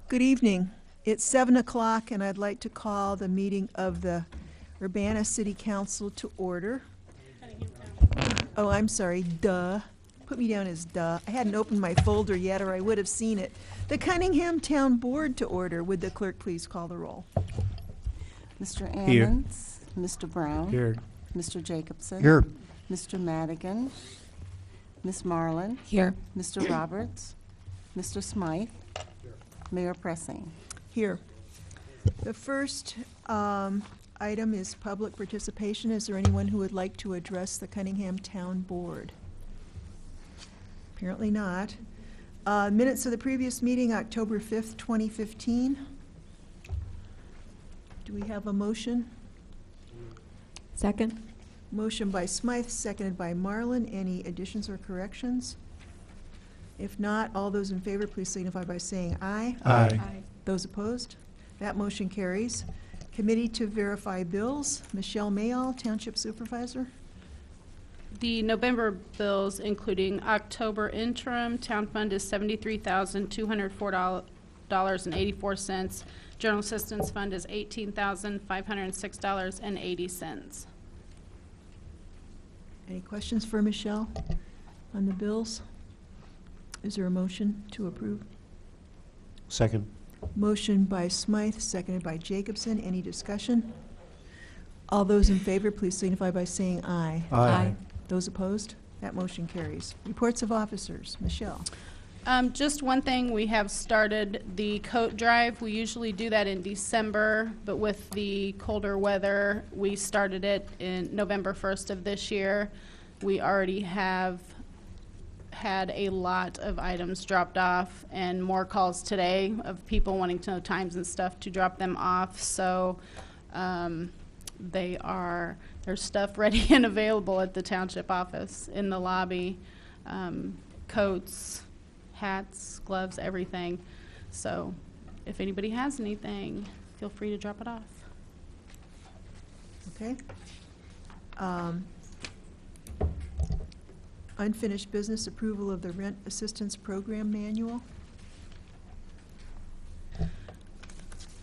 Good evening. It's 7 o'clock, and I'd like to call the meeting of the Urbana City Council to order. Oh, I'm sorry, duh. Put me down as duh. I hadn't opened my folder yet, or I would have seen it. The Cunningham Town Board to order. Would the clerk please call the roll? Mr. Here. Ammons, Mr. Brown, Here. Mr. Jacobson, Here. Mr. Madigan, Ms. Marlin, Here. Mr. Roberts, Mr. Smythe, Mayor Pressing. Here. The first item is public participation. Is there anyone who would like to address the Cunningham Town Board? Apparently not. Minutes of the previous meeting, October 5th, 2015. Do we have a motion? Second. Motion by Smythe, seconded by Marlin. Any additions or corrections? If not, all those in favor, please signify by saying aye. Aye. Those opposed? That motion carries. Committee to verify bills. Michelle Mayall, Township Supervisor. The November bills, including October interim, town fund is $73,204.84. General assistance fund is $18,506.80. Any questions for Michelle on the bills? Is there a motion to approve? Second. Motion by Smythe, seconded by Jacobson. Any discussion? All those in favor, please signify by saying aye. Aye. Those opposed? That motion carries. Reports of officers. Michelle. Just one thing, we have started the coat drive. We usually do that in December, but with the colder weather, we started it in November 1st of this year. We already have had a lot of items dropped off and more calls today of people wanting to know times and stuff to drop them off. So there's stuff ready and available at the township office in the lobby, coats, hats, gloves, everything. So if anybody has anything, feel free to drop it off. Okay. Unfinished business, approval of the Rent Assistance Program Manual.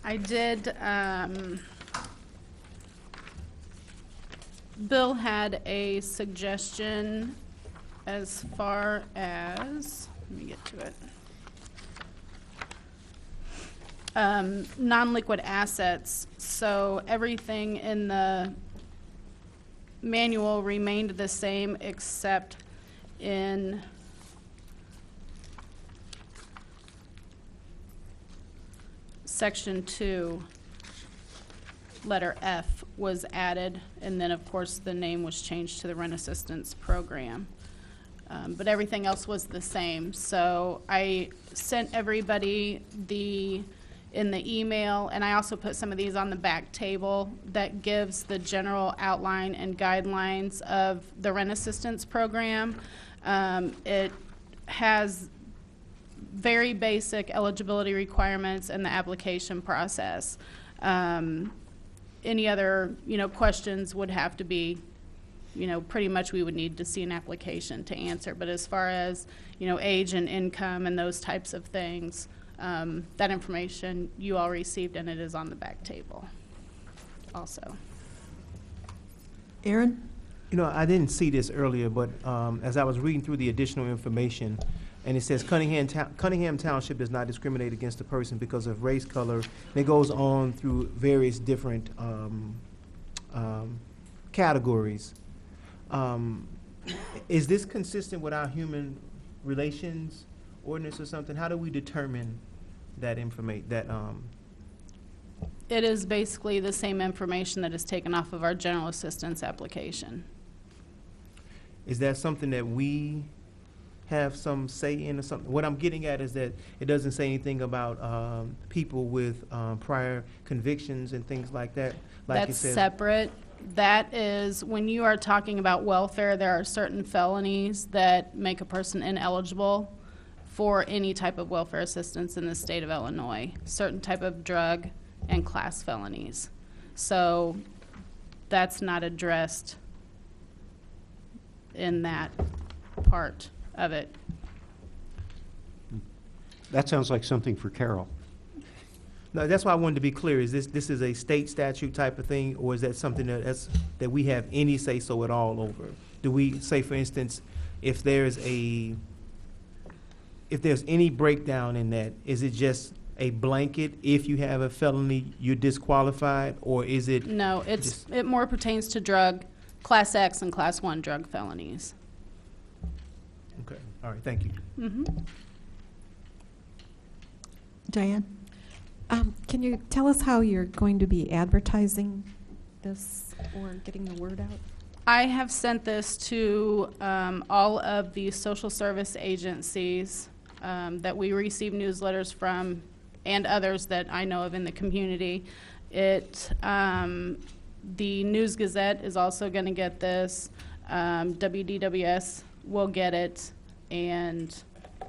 I did, Bill had a suggestion as far as, let me get to it. Non-liquid assets. So everything in the manual remained the same except in Section 2, letter F was added, and then of course the name was changed to the Rent Assistance Program. But everything else was the same. So I sent everybody in the email, and I also put some of these on the back table that gives the general outline and guidelines of the Rent Assistance Program. It has very basic eligibility requirements and the application process. Any other, questions would have to be, pretty much we would need to see an application to answer. But as far as, age and income and those types of things, that information you all received, and it is on the back table also. Aaron? I didn't see this earlier, but as I was reading through the additional information, and it says Cunningham Township does not discriminate against a person because of race, color, and it goes on through various different categories. Is this consistent with our human relations ordinance or something? How do we determine that information? It is basically the same information that is taken off of our general assistance application. Is that something that we have some say in or something? What I'm getting at is that it doesn't say anything about people with prior convictions and things like that. Like That's separate. That is, when you are talking about welfare, there are certain felonies that make a person ineligible for any type of welfare assistance in the state of Illinois, certain type of drug and class felonies. So that's not addressed in that part of it. That sounds like something for Carol. No, that's why I wanted to be clear. Is this is a state statute type of thing, or is that something that we have any say-so at all over? Do we say, for instance, if there's any breakdown in that, is it just a blanket, if you have a felony, you're disqualified, or is it? No, it more pertains to Class X and Class 1 drug felonies. Okay, all right, thank you. Diane? Can you tell us how you're going to be advertising this or getting the word out? I have sent this to all of the social service agencies that we receive newsletters from, and others that I know of in the community. The News Gazette is also going to get this. WDWS will get it, and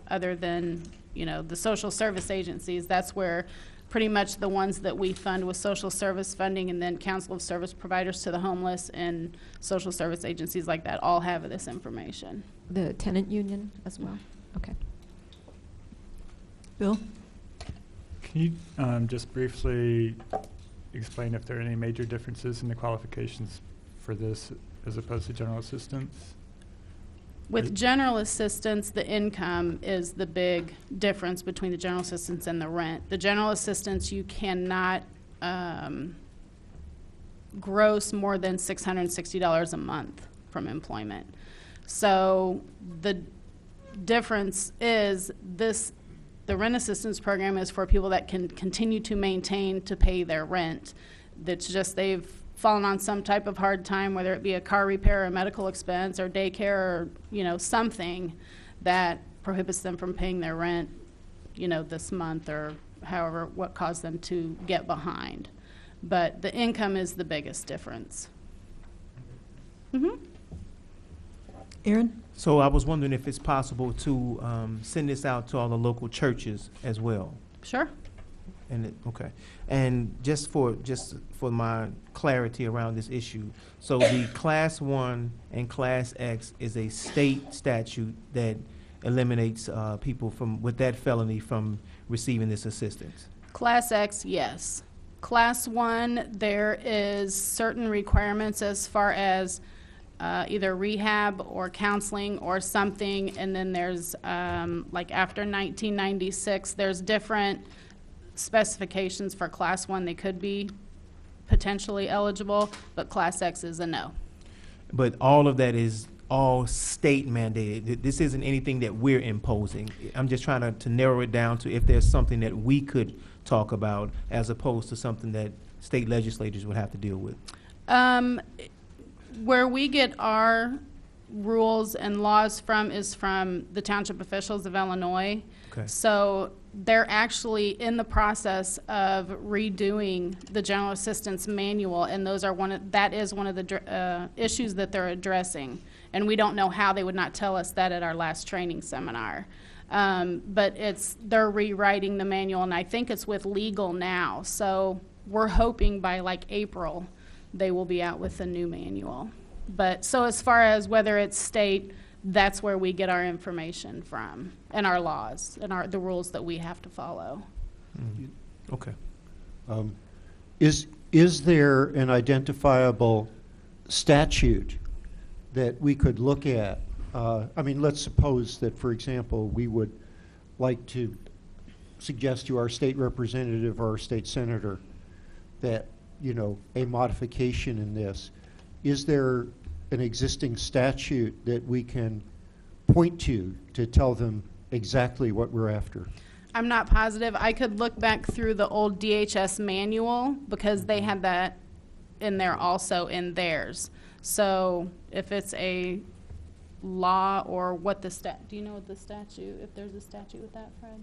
other than the social service agencies, that's where pretty much the ones that we fund with social service funding, and then Council of Service Providers to the Homeless and social service agencies like that all have this information. The tenant union as well? Okay. Bill? Can you just briefly explain if there are any major differences in the qualifications for this as opposed to general assistance? With general assistance, the income is the big difference between the general assistance and the rent. The general assistance, you cannot gross more than $660 a month from employment. So the difference is the rent assistance program is for people that can continue to maintain to pay their rent. That's just they've fallen on some type of hard time, whether it be a car repair or a medical expense or daycare or something that prohibits them from paying their rent this month, or however what caused them to get behind. But the income is the biggest difference. Aaron? So I was wondering if it's possible to send this out to all the local churches as well. Sure. Okay, and just for my clarity around this issue, so the Class 1 and Class X is a state statute that eliminates people with that felony from receiving this assistance. Class X, yes. Class 1, there is certain requirements as far as either rehab or counseling or something, and then there's like after 1996, there's different specifications for Class 1. They could be potentially eligible, but Class X is a no. But all of that is all state mandated. This isn't anything that we're imposing. I'm just trying to narrow it down to if there's something that we could talk about as opposed to something that state legislators would have to deal with. Where we get our rules and laws from is from the township officials of Illinois. Okay. So they're actually in the process of redoing the general assistance manual, and that is one of the issues that they're addressing. And we don't know how they would not tell us that at our last training seminar. But they're rewriting the manual, and I think it's with legal now. So we're hoping by like April they will be out with a new manual. But so as far as whether it's state, that's where we get our information from, and our laws and the rules that we have to follow. Okay. Is there an identifiable statute that we could look at? I mean, let's suppose that, for example, we would like to suggest to our state representative or our state senator that, a modification in this. Is there an existing statute that we can point to tell them exactly what we're after? I'm not positive. I could look back through the old DHS manual because they had that in there also in theirs. So if it's a law or what do you know what the statute, if there's a statute with that, Fred?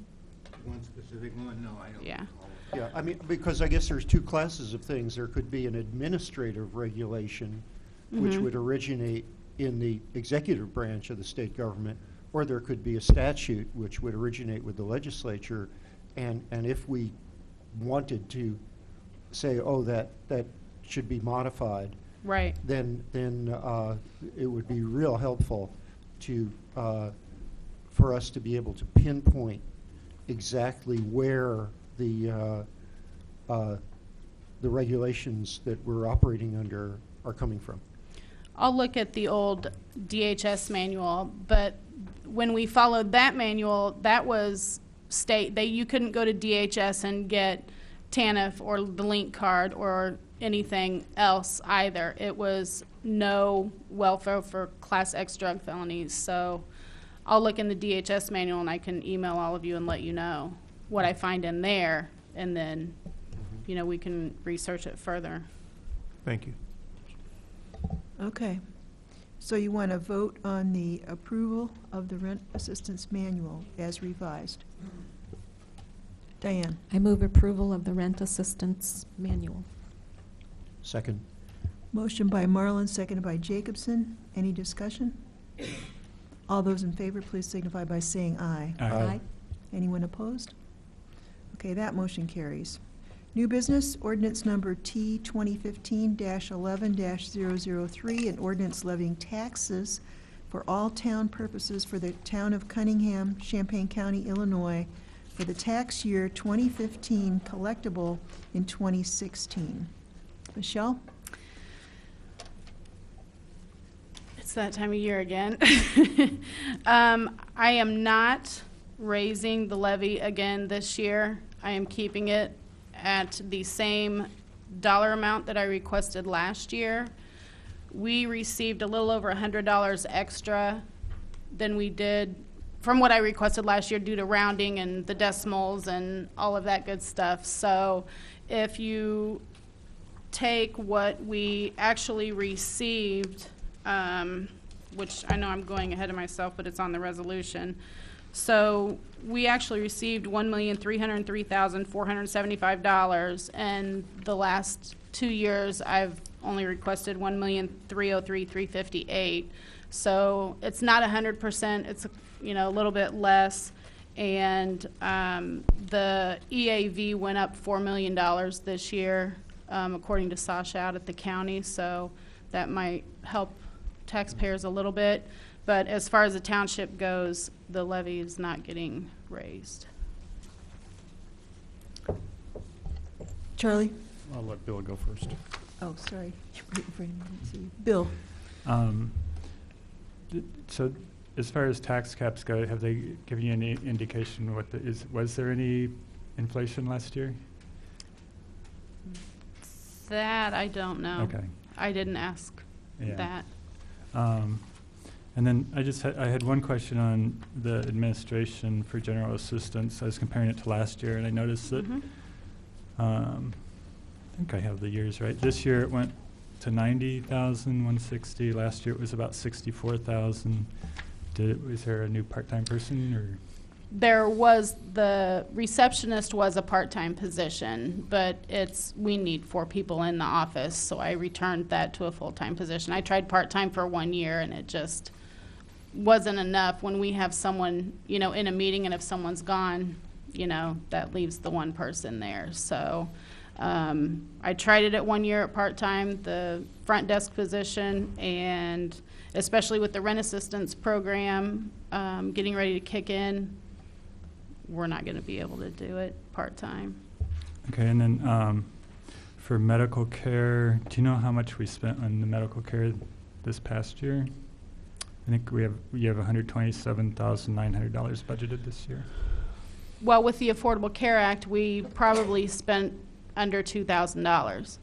One specific one? No, I don't. Yeah. Yeah, I mean, because I guess there's two classes of things. There could be an administrative regulation, which would originate in the executive branch of the state government, or there could be a statute which would originate with the legislature. And if we wanted to say, oh, that should be modified, Right. then it would be real helpful for us to be able to pinpoint exactly where the the regulations that we're operating under are coming from. I'll look at the old DHS manual, but when we followed that manual, that was state that you couldn't go to DHS and get TANF or the link card or anything else either. It was no welfare for Class X drug felonies. So I'll look in the DHS manual and I can email all of you and let you know what I find in there, and then, you know, we can research it further. Thank you. Okay. So you want to vote on the approval of the rent assistance manual as revised? Diane? I move approval of the rent assistance manual. Second. Motion by Marlin, seconded by Jacobson. Any discussion? All those in favor, please signify by saying aye. Aye. Anyone opposed? Okay, that motion carries. New business, ordinance number T 2015-11-003, an ordinance levying taxes for all town purposes for the town of Cunningham, Champaign County, Illinois, for the tax year 2015 collectible in 2016. Michelle? It's that time of year again. I am not raising the levy again this year. I am keeping it at the same dollar amount that I requested last year. We received a little over $100 extra than we did from what I requested last year due to rounding and the decimals and all of that good stuff. So if you take what we actually received, which I know I'm going ahead of myself, but it's on the resolution. So we actually received $1,303,475, and the last 2 years I've only requested $1,303,358. So it's not 100%. It's a little bit less, and the EAV went up $4 million this year, according to Sasha out at the county. So that might help taxpayers a little bit. But as far as the township goes, the levy is not getting raised. Charlie? I'll let Bill go first. Oh, sorry. You're waiting for him. I didn't see you. Bill? So as far as tax caps go, have they given you any indication was there any inflation last year? That I don't know. Okay. I didn't ask that. And then I had one question on the administration for general assistance. I was comparing it to last year, and I noticed that I think I have the years right. This year it went to $90,160. Last year it was about $64,000. Was there a new part-time person, or? There was, the receptionist was a part-time position, but we need 4 people in the office, so I returned that to a full-time position. I tried part-time for 1 year, and it just wasn't enough. When we have someone, in a meeting, and if someone's gone, that leaves the one person there. So I tried it at 1 year at part-time, the front desk position, and especially with the rent assistance program getting ready to kick in, we're not going to be able to do it part-time. Okay, and then for medical care, do you know how much we spent on the medical care this past year? I think you have $127,900 budgeted this year. Well, with the Affordable Care Act, we probably spent under $2,000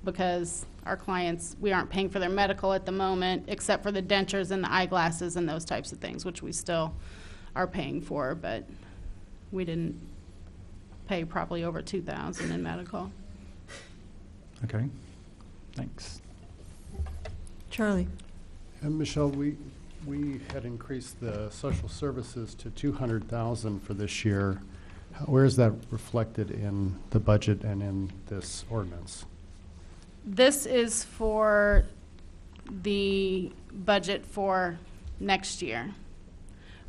because our clients, we aren't paying for their medical at the moment, except for the dentures and the eyeglasses and those types of things, which we still are paying for, but we didn't pay probably over $2,000 in medical. Okay, thanks. Charlie? And Michelle, we had increased the social services to $200,000 for this year. Where is that reflected in the budget and in this ordinance? This is for the budget for next year.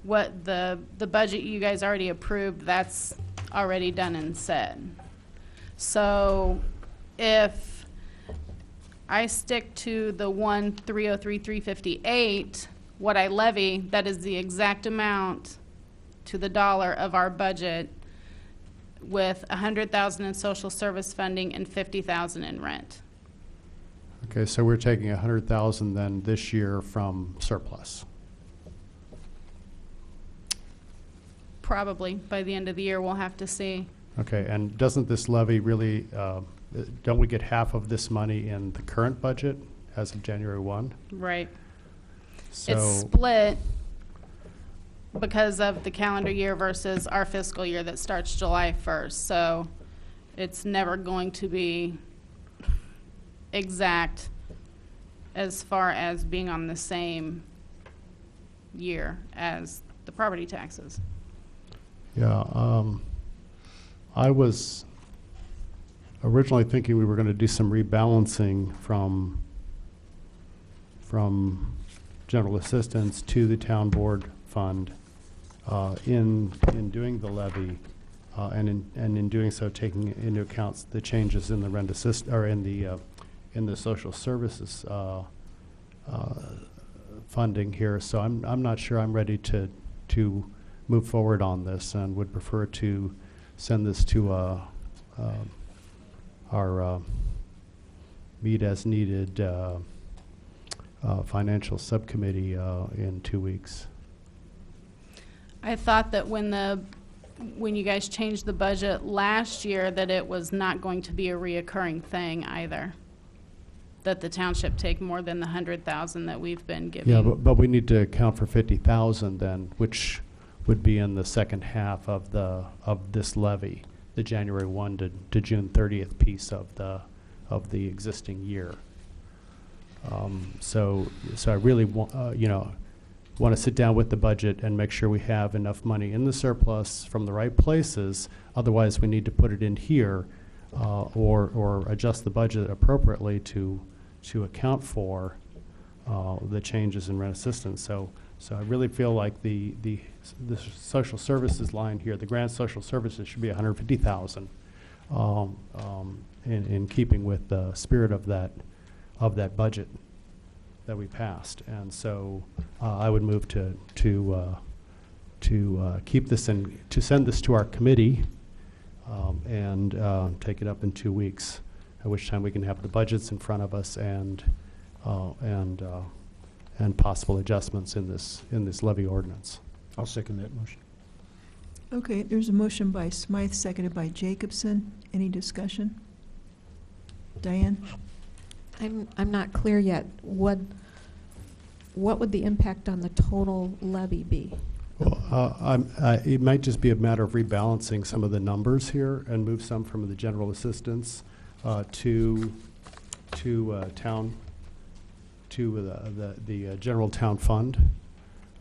What the budget you guys already approved, that's already done and said. So if I stick to the 1,303,358, what I levy, that is the exact amount to the dollar of our budget with 100,000 in social service funding and 50,000 in rent. Okay, so we're taking 100,000 then this year from surplus. Probably by the end of the year, we'll have to see. Okay, and doesn't this levy really, don't we get half of this money in the current budget as of January 1? Right. So, It's split because of the calendar year versus our fiscal year that starts July 1st. So it's never going to be exact as far as being on the same year as the property taxes. yeah, I was originally thinking we were going to do some rebalancing from general assistance to the town board fund in doing the levy, and in doing so, taking into account the changes in the rent assist, or in the social services funding here. So I'm not sure I'm ready to move forward on this, and would prefer to send this to our meet as needed financial subcommittee in 2 weeks. I thought that when you guys changed the budget last year, that it was not going to be a reoccurring thing either. That the township take more than the 100,000 that we've been giving. Yeah, but we need to account for 50,000 then, which would be in the second half of this levy, the January 1 to June 30th piece of the existing year. So I really want to sit down with the budget and make sure we have enough money in the surplus from the right places. Otherwise, we need to put it in here or adjust the budget appropriately to account for the changes in rent assistance. So I really feel like the social services line here, the grant social services, should be 150,000 in keeping with the spirit of that budget that we passed. And so I would move to keep this in, to send this to our committee and take it up in 2 weeks, at which time we can have the budgets in front of us and possible adjustments in this levy ordinance. I'll second that motion. Okay, there's a motion by Smythe, seconded by Jacobson. Any discussion? Diane? I'm not clear yet. What would the impact on the total levy be? Well, it might just be a matter of rebalancing some of the numbers here and move some from the general assistance to the general town fund.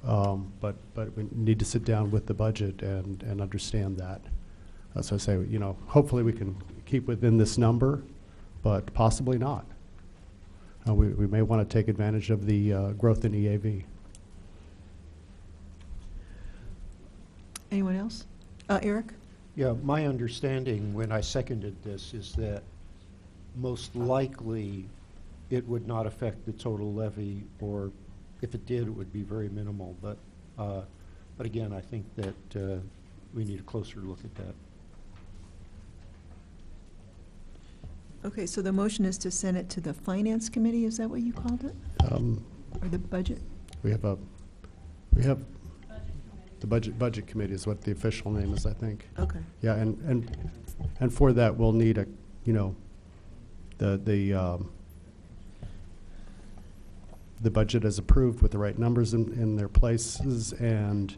But we need to sit down with the budget and understand that. So I say, hopefully we can keep within this number, but possibly not. We may want to take advantage of the growth in EAV. Anyone else? Eric? Yeah, my understanding when I seconded this is that most likely it would not affect the total levy, or if it did, it would be very minimal. But again, I think that we need a closer look at that. Okay, so the motion is to send it to the Finance Committee, is that what you called it? Or the Budget? We have the budget committee is what the official name is, I think. Okay. Yeah, and for that we'll need the budget as approved with the right numbers in their places, and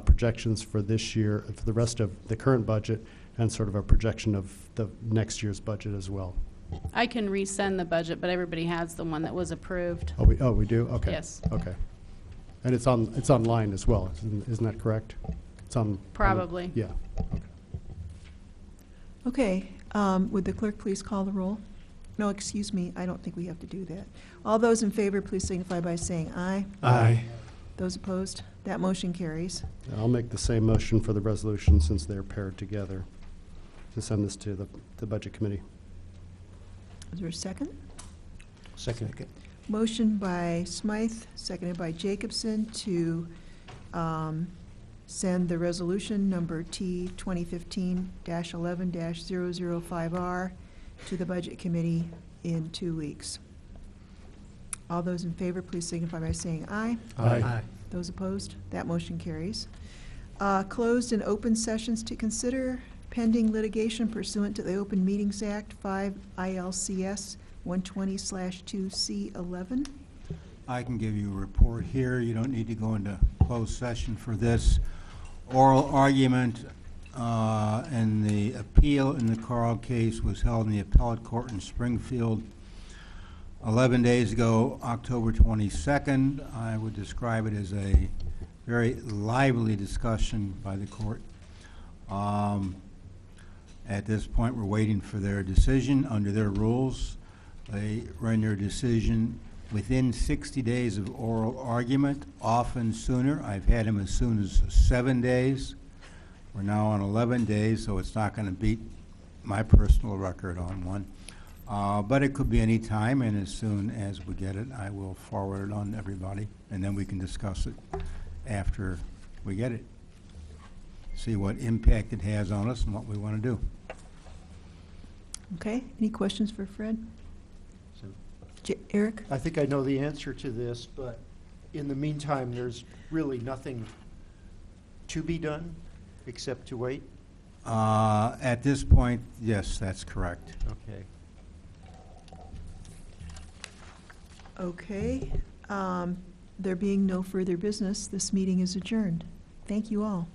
projections for this year, for the rest of the current budget, and sort of a projection of the next year's budget as well. I can resend the budget, but everybody has the one that was approved. Oh, we do? Okay. Yes. Okay. And it's online as well, isn't that correct? It's on. Probably. Yeah. Okay, would the clerk please call the roll? No, excuse me, I don't think we have to do that. All those in favor, please signify by saying aye. Aye. Those opposed? That motion carries. And I'll make the same motion for the resolution since they're paired together to send this to the budget committee. Is there a second? Second. Motion by Smythe, seconded by Jacobson to send the resolution number T 2015-11-005R to the Budget Committee in 2 weeks. All those in favor, please signify by saying aye. Aye. Those opposed? That motion carries. Closed and open sessions to consider pending litigation pursuant to the Open Meetings Act 5 ILCS 120/2C11. I can give you a report here. You don't need to go into closed session for this. Oral argument and the appeal in the Carl case was held in the appellate court in Springfield 11 days ago, October 22nd. I would describe it as a very lively discussion by the court. At this point, we're waiting for their decision. Under their rules, they render a decision within 60 days of oral argument, often sooner. I've had them as soon as 7 days. We're now on 11 days, so it's not going to beat my personal record on one. But it could be any time, and as soon as we get it, I will forward it on to everybody, and then we can discuss it after we get it. See what impact it has on us and what we want to do. Okay, any questions for Fred? So, Eric? I think I know the answer to this, but in the meantime, there's really nothing to be done except to wait? At this point, yes, that's correct. Okay. Okay. There being no further business, this meeting is adjourned. Thank you all.